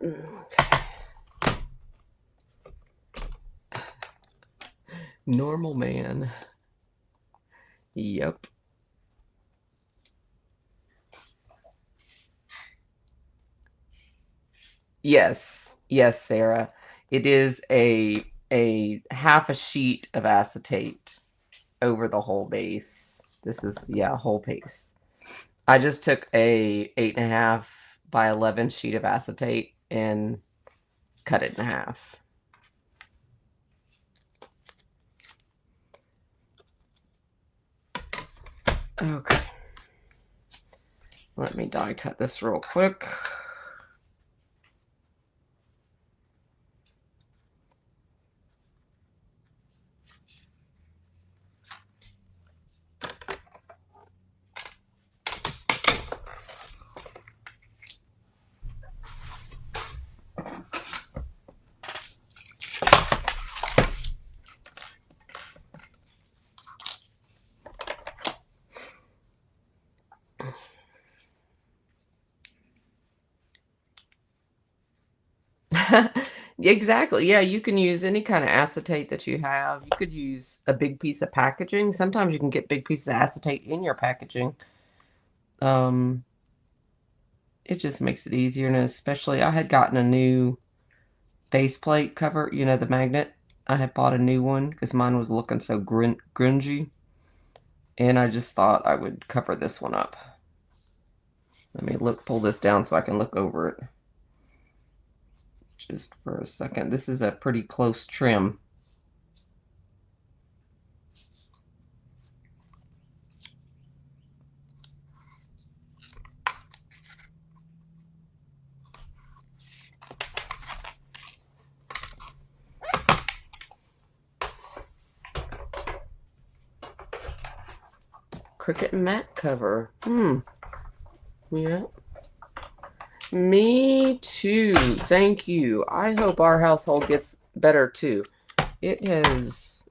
Okay. Normal man. Yep. Yes. Yes, Sarah. It is a half a sheet of acetate over the whole base. This is, yeah, whole base. I just took a 8.5 by 11 sheet of acetate and cut it in half. Okay. Let me die cut this real quick. Exactly. Yeah, you can use any kind of acetate that you have. You could use a big piece of packaging. Sometimes you can get big pieces of acetate in your packaging. Um, it just makes it easier, and especially I had gotten a new base plate cover, you know, the magnet. I had bought a new one because mine was looking so grungy, and I just thought I would cover this one up. Let me pull this down so I can look over it just for a second. This is a pretty close trim. Cricut mat cover. Yeah. Me too. Thank you. I hope our household gets better too. It has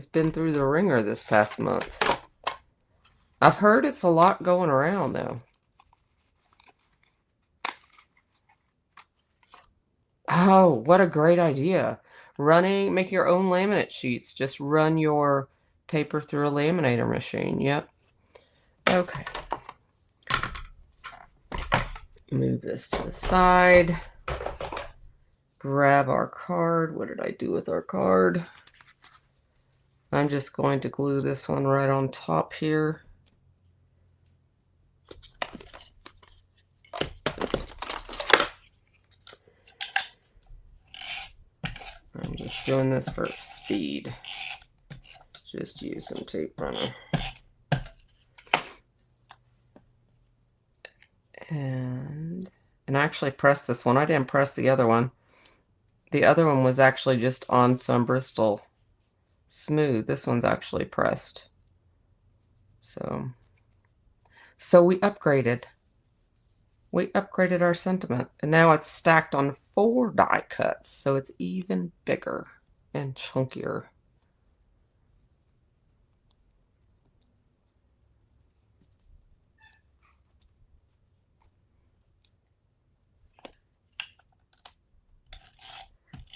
been through the ringer this past month. I've heard it's a lot going around though. Oh, what a great idea. Make your own laminate sheets. Just run your paper through a laminator machine. Yep. Okay. Move this to the side. Grab our card. What did I do with our card? I'm just going to glue this one right on top here. I'm just doing this for speed. Just use some tape runner. And I actually pressed this one. I didn't press the other one. The other one was actually just on some Bristol smooth. This one's actually pressed. So we upgraded. We upgraded our sentiment. And now it's stacked on 4 die cuts. So it's even bigger and chunkier.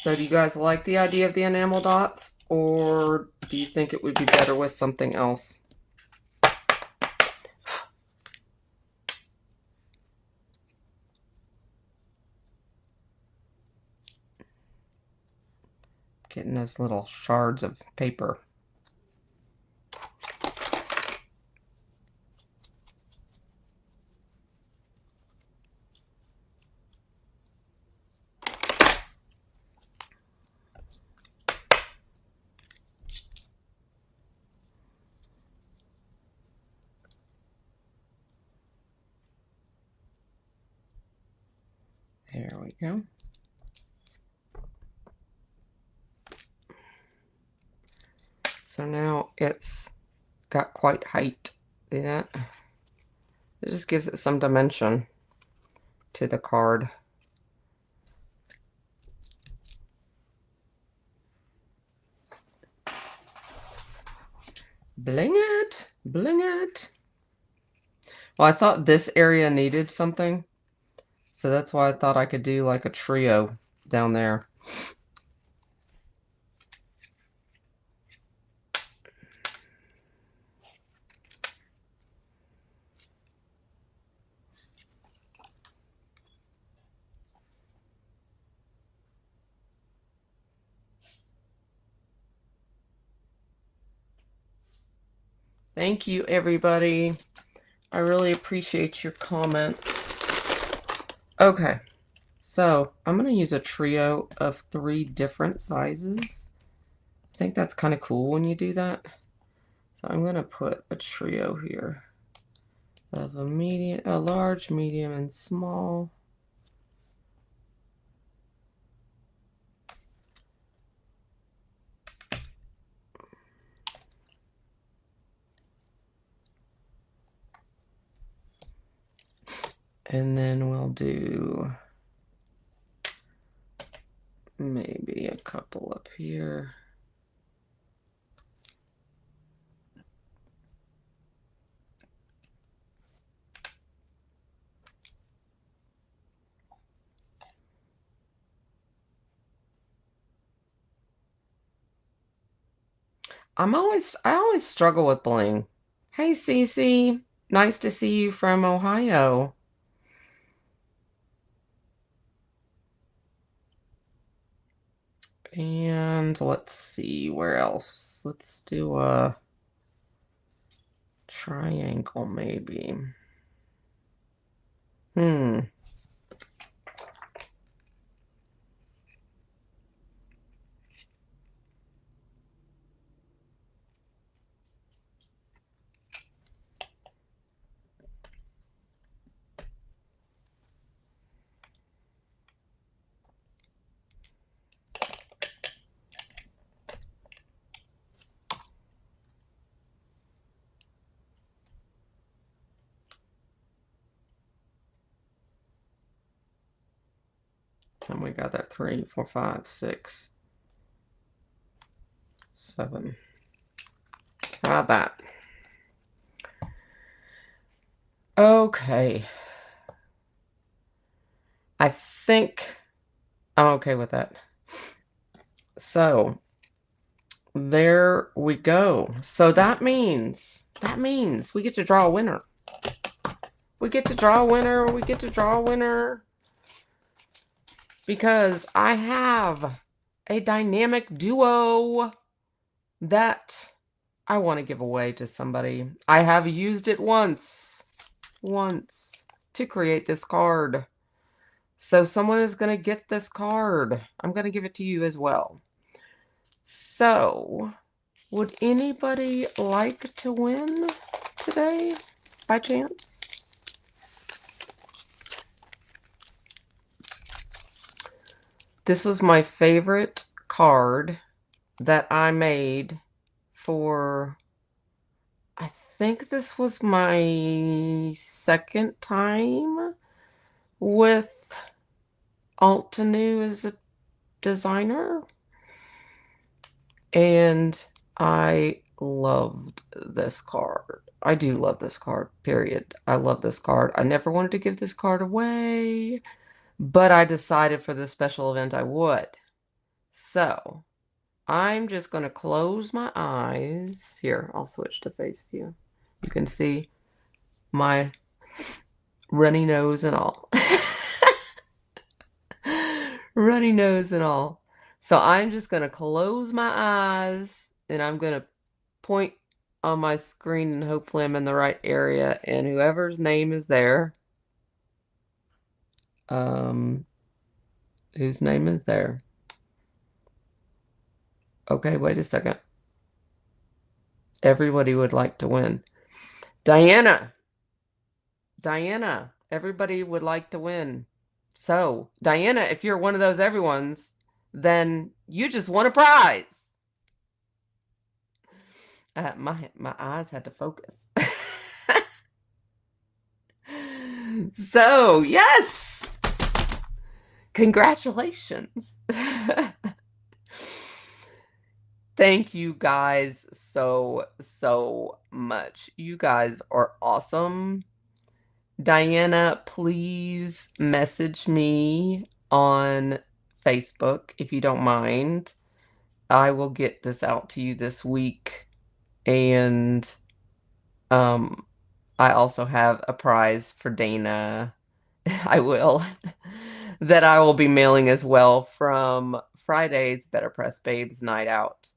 So do you guys like the idea of the enamel dots, or do you think it would be better with something else? Getting those little shards of paper. There we go. So now it's got quite height. See that? It just gives it some dimension to the card. Bling it! Bling it! Well, I thought this area needed something, so that's why I thought I could do like a trio down there. Thank you, everybody. I really appreciate your comments. Okay, so I'm going to use a trio of 3 different sizes. I think that's kind of cool when you do that. So I'm going to put a trio here of a large, medium, and small. And then we'll do maybe a couple up here. I always struggle with bling. Hey, Cece. Nice to see you from Ohio. And let's see, where else? Let's do a triangle, maybe. Hmm. And we got that 3, 4, 5, 6, 7. How about that? Okay. I think I'm okay with that. So there we go. So that means we get to draw a winner. We get to draw a winner. We get to draw a winner. Because I have a dynamic duo that I want to give away to somebody. I have used it once to create this card. So someone is going to get this card. I'm going to give it to you as well. So, would anybody like to win today by chance? This was my favorite card that I made for, I think this was my second time with Altenew as a designer. And I loved this card. I do love this card, period. I love this card. I never wanted to give this card away, but I decided for this special event I would. So, I'm just going to close my eyes. Here, I'll switch to face view. You can see my runny nose and all. Runny nose and all. So I'm just going to close my eyes and I'm going to point on my screen and hopefully I'm in the right area. And whoever's name is there, whose name is there? Okay, wait a second. Everybody would like to win. Diana, everybody would like to win. So, Diana, if you're one of those everyone's, then you just won a prize. My eyes had to focus. So, yes! Congratulations. Thank you guys so much. You guys are awesome. Diana, please message me on Facebook if you don't mind. I will get this out to you this week. And I also have a prize for Dana. I will. That I will be mailing as well from Friday's Better Press Babes Night Out.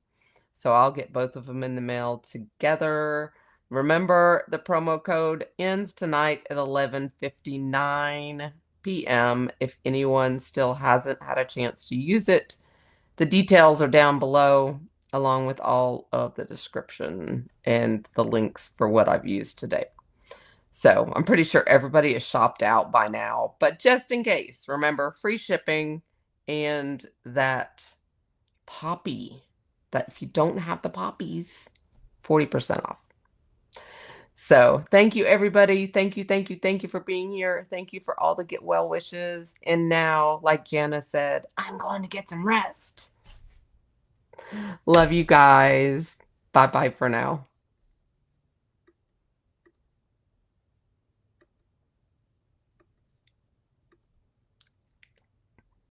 So I'll get both of them in the mail together. Remember, the promo code ends tonight at 11:59 p.m. if anyone still hasn't had a chance to use it. The details are down below, along with all of the description and the links for what I've used today. So I'm pretty sure everybody is shopped out by now, but just in case, remember, free shipping and that poppy, that if you don't have the poppies, 40% off. So thank you, everybody. Thank you for being here. Thank you for all the get well wishes. And now, like Jana said, I'm going to get some rest. Love you guys. Bye-bye for now.